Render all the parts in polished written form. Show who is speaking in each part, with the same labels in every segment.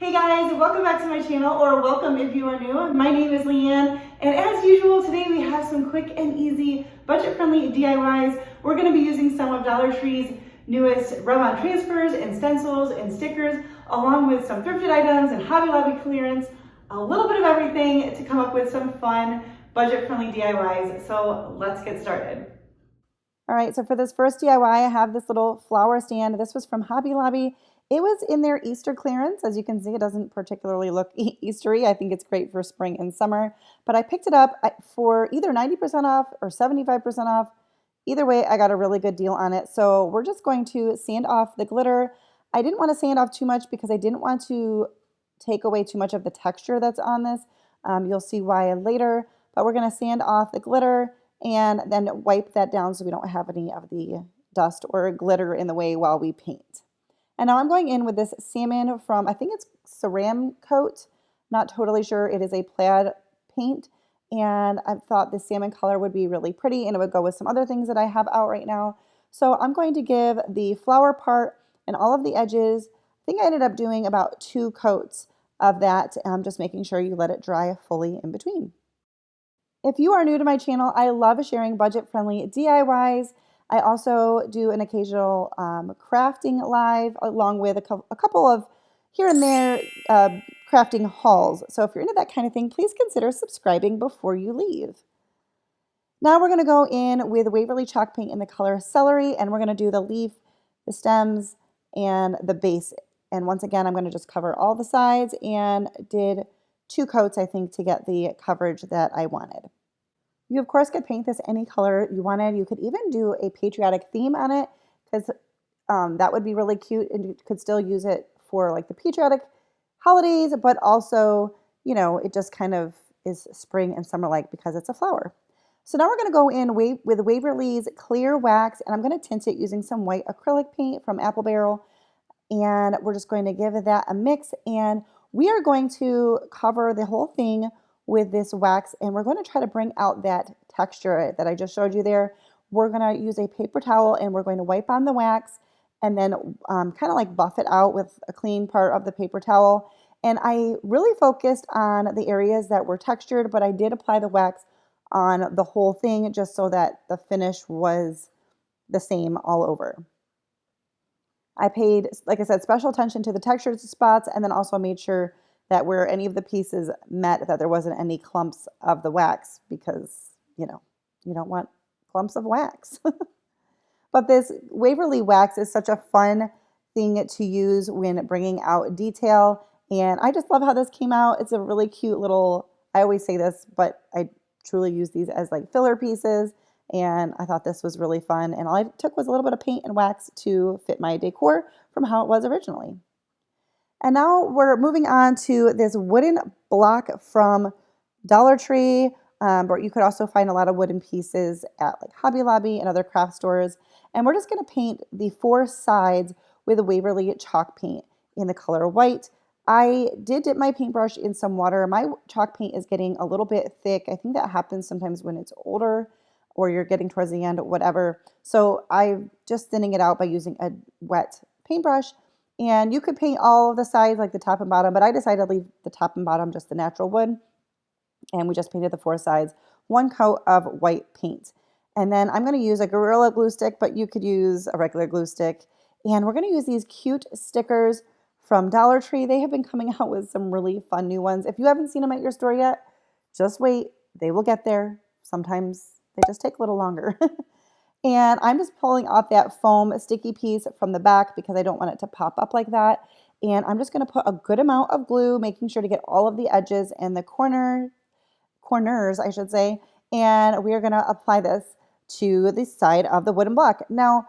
Speaker 1: Hey guys, welcome back to my channel, or welcome if you are new. My name is Leanne, and as usual, today we have some quick and easy, budget-friendly DIYs. We're going to be using some of Dollar Tree's newest rub-on transfers and stencils and stickers, along with some thrifted items and Hobby Lobby clearance, a little bit of everything to come up with some fun, budget-friendly DIYs. So let's get started. All right, so for this first DIY, I have this little flower stand. This was from Hobby Lobby. It was in their Easter clearance. As you can see, it doesn't particularly look Eastery. I think it's great for spring and summer, but I picked it up for either 90% off or 75% off. Either way, I got a really good deal on it. So we're just going to sand off the glitter. I didn't want to sand off too much because I didn't want to take away too much of the texture that's on this. You'll see why later, but we're going to sand off the glitter and then wipe that down so we don't have any of the dust or glitter in the way while we paint. And now I'm going in with this salmon from, I think it's Ceram Coat. Not totally sure. It is a plaid paint. And I thought this salmon color would be really pretty and it would go with some other things that I have out right now. So I'm going to give the flower part and all of the edges, I think I ended up doing about 2 coats of that. Just making sure you let it dry fully in between. If you are new to my channel, I love sharing budget-friendly DIYs. I also do an occasional crafting live along with a couple of here and there crafting hauls. So if you're into that kind of thing, please consider subscribing before you leave. Now we're going to go in with Waverly chalk paint in the color Celery, and we're going to do the leaf, the stems, and the base. And once again, I'm going to just cover all the sides and did 2 coats, I think, to get the coverage that I wanted. You, of course, could paint this any color you wanted. You could even do a patriotic theme on it because that would be really cute, and you could still use it for like the patriotic holidays, but also, you know, it just kind of is spring and summer-like because it's a flower. So now we're going to go in with Waverly's clear wax, and I'm going to tint it using some white acrylic paint from Apple Barrel, and we're just going to give that a mix, and we are going to cover the whole thing with this wax, and we're going to try to bring out that texture that I just showed you there. We're going to use a paper towel and we're going to wipe on the wax and then kind of like buff it out with a clean part of the paper towel. And I really focused on the areas that were textured, but I did apply the wax on the whole thing just so that the finish was the same all over. I paid, like I said, special attention to the textured spots and then also made sure that where any of the pieces met, that there wasn't any clumps of the wax because, you know, you don't want clumps of wax. But this Waverly wax is such a fun thing to use when bringing out detail. And I just love how this came out. It's a really cute little, I always say this, but I truly use these as like filler pieces. And I thought this was really fun. And all I took was a little bit of paint and wax to fit my decor from how it was originally. And now we're moving on to this wooden block from Dollar Tree, but you could also find a lot of wooden pieces at like Hobby Lobby and other craft stores. And we're just going to paint the 4 sides with a Waverly chalk paint in the color white. I did dip my paintbrush in some water. My chalk paint is getting a little bit thick. I think that happens sometimes when it's older or you're getting towards the end, whatever. So I'm just thinning it out by using a wet paintbrush. And you could paint all of the sides, like the top and bottom, but I decided to leave the top and bottom just the natural wood. And we just painted the 4 sides, 1 coat of white paint. And then I'm going to use a Gorilla glue stick, but you could use a regular glue stick. And we're going to use these cute stickers from Dollar Tree. They have been coming out with some really fun new ones. If you haven't seen them at your store yet, just wait. They will get there. Sometimes they just take a little longer. And I'm just pulling off that foam sticky piece from the back because I don't want it to pop up like that. And I'm just going to put a good amount of glue, making sure to get all of the edges and the corners, I should say. And we are going to apply this to the side of the wooden block. Now,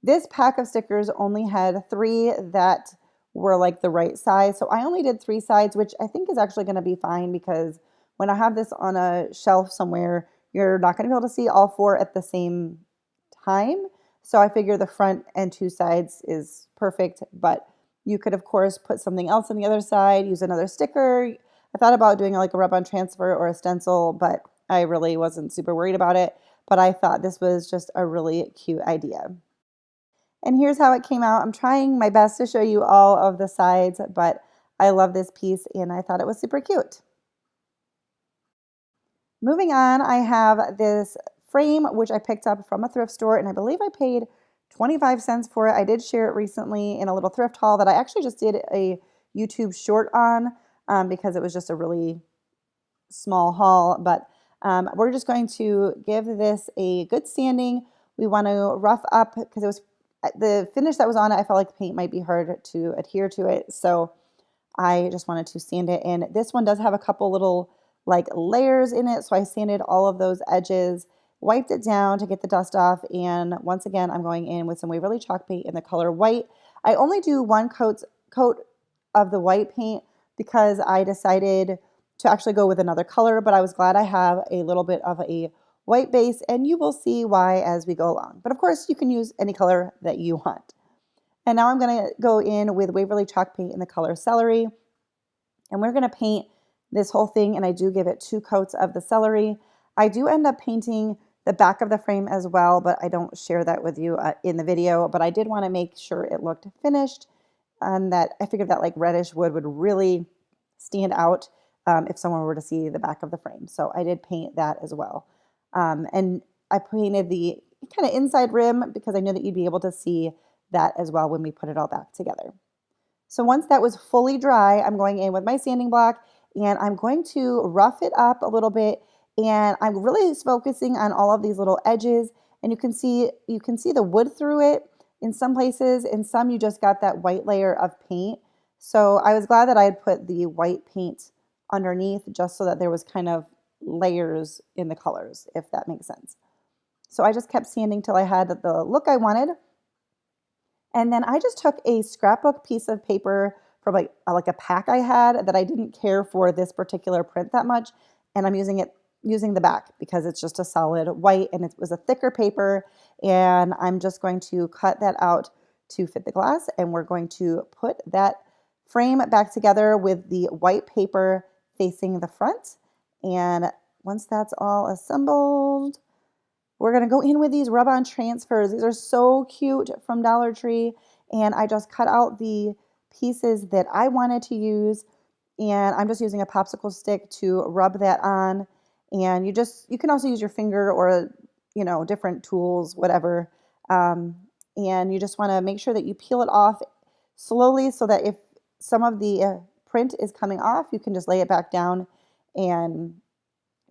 Speaker 1: this pack of stickers only had 3 that were like the right size. So I only did 3 sides, which I think is actually going to be fine because when I have this on a shelf somewhere, you're not going to be able to see all 4 at the same time. So I figure the front and 2 sides is perfect, but you could of course put something else on the other side, use another sticker. I thought about doing like a rub-on transfer or a stencil, but I really wasn't super worried about it. But I thought this was just a really cute idea. And here's how it came out. I'm trying my best to show you all of the sides, but I love this piece and I thought it was super cute. Moving on, I have this frame, which I picked up from a thrift store, and I believe I paid 25 cents for it. I did share it recently in a little thrift haul that I actually just did a YouTube short on because it was just a really small haul, but we're just going to give this a good sanding. We want to rough up because it was the finish that was on it. I felt like the paint might be hard to adhere to it, so I just wanted to sand it. And this one does have a couple little like layers in it, so I sanded all of those edges, wiped it down to get the dust off, and once again I'm going in with some Waverly chalk paint in the color white. I only do one coat of the white paint because I decided to actually go with another color, but I was glad I have a little bit of a white base, and you will see why as we go along. But of course you can use any color that you want. And now I'm going to go in with Waverly chalk paint in the color celery, and we're going to paint this whole thing, and I do give it 2 coats of the celery. I do end up painting the back of the frame as well, but I don't share that with you in the video, but I did want to make sure it looked finished, and that I figured that like reddish wood would really stand out if someone were to see the back of the frame. So I did paint that as well. And I painted the kind of inside rim because I knew that you'd be able to see that as well when we put it all back together. So once that was fully dry, I'm going in with my sanding block and I'm going to rough it up a little bit, and I'm really focusing on all of these little edges, and you can see the wood through it in some places, and some you just got that white layer of paint. So I was glad that I had put the white paint underneath just so that there was kind of layers in the colors, if that makes sense. So I just kept sanding till I had the look I wanted. And then I just took a scrapbook piece of paper from like a pack I had that I didn't care for this particular print that much, and I'm using the back because it's just a solid white and it was a thicker paper, and I'm just going to cut that out to fit the glass, and we're going to put that frame back together with the white paper facing the front. And once that's all assembled, we're going to go in with these rub-on transfers. These are so cute from Dollar Tree, and I just cut out the pieces that I wanted to use, and I'm just using a popsicle stick to rub that on. And you can also use your finger or different tools, whatever. And you just want to make sure that you peel it off slowly so that if some of the print is coming off, you can just lay it back down and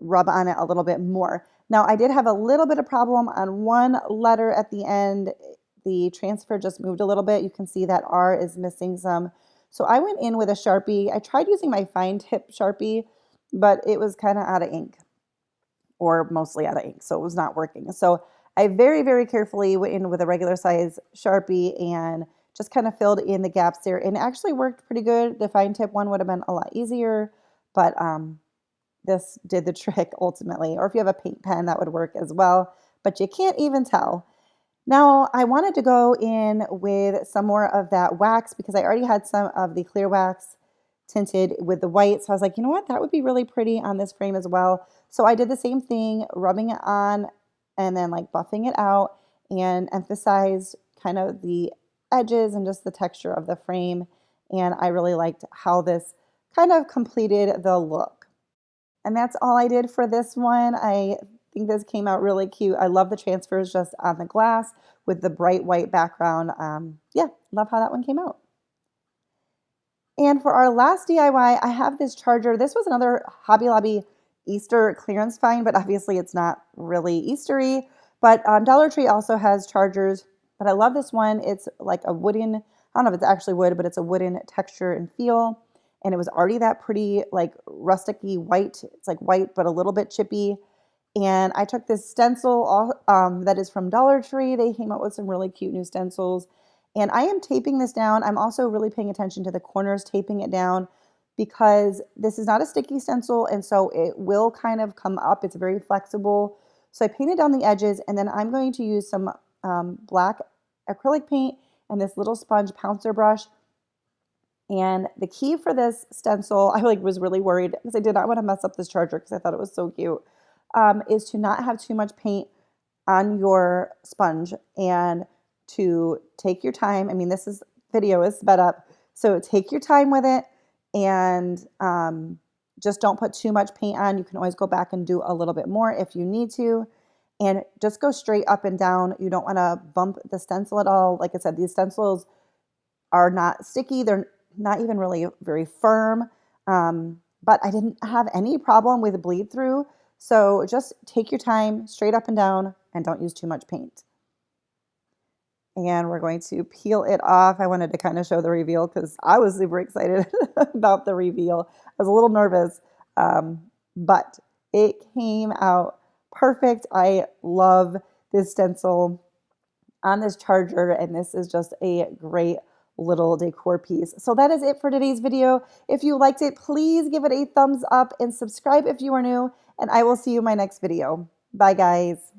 Speaker 1: rub on it a little bit more. Now, I did have a little bit of problem on one letter at the end. The transfer just moved a little bit. You can see that R is missing some. So I went in with a Sharpie. I tried using my fine tip Sharpie, but it was kind of out of ink, or mostly out of ink, so it was not working. So I very, very carefully went in with a regular size Sharpie and just kind of filled in the gaps there, and it actually worked pretty good. The fine tip one would have been a lot easier, but this did the trick ultimately. Or if you have a paint pen, that would work as well, but you can't even tell. Now, I wanted to go in with some more of that wax because I already had some of the clear wax tinted with the white. So I was like, you know what, that would be really pretty on this frame as well. So I did the same thing, rubbing it on and then like buffing it out, and emphasized kind of the edges and just the texture of the frame. And I really liked how this kind of completed the look. And that's all I did for this one. I think this came out really cute. I love the transfers just on the glass with the bright white background. Yeah, love how that one came out. And for our last DIY, I have this charger. This was another Hobby Lobby Easter clearance find, but obviously it's not really Eastery. But Dollar Tree also has chargers, but I love this one. It's like a wooden, I don't know if it's actually wood, but it's a wooden texture and feel. And it was already that pretty like rusticy white. It's like white, but a little bit chippy. And I took this stencil that is from Dollar Tree. They came out with some really cute new stencils. And I am taping this down. I'm also really paying attention to the corners, taping it down, because this is not a sticky stencil, and so it will kind of come up. It's very flexible. So I painted down the edges, and then I'm going to use some black acrylic paint and this little sponge pouncer brush. And the key for this stencil, I was really worried because I did not want to mess up this charger because I thought it was so cute, is to not have too much paint on your sponge and to take your time. I mean, video is sped up, so take your time with it
Speaker 2: and just don't put too much paint on. You can always go back and do a little bit more if you need to. And just go straight up and down. You don't want to bump the stencil at all. Like I said, these stencils are not sticky. They're not even really very firm. But I didn't have any problem with bleed through. So just take your time, straight up and down, and don't use too much paint. And we're going to peel it off. I wanted to kind of show the reveal because I was super excited about the reveal. I was a little nervous, but it came out perfect. I love this stencil on this charger, and this is just a great little decor piece. So that is it for today's video. If you liked it, please give it a thumbs up and subscribe if you are new, and I will see you in my next video. Bye, guys.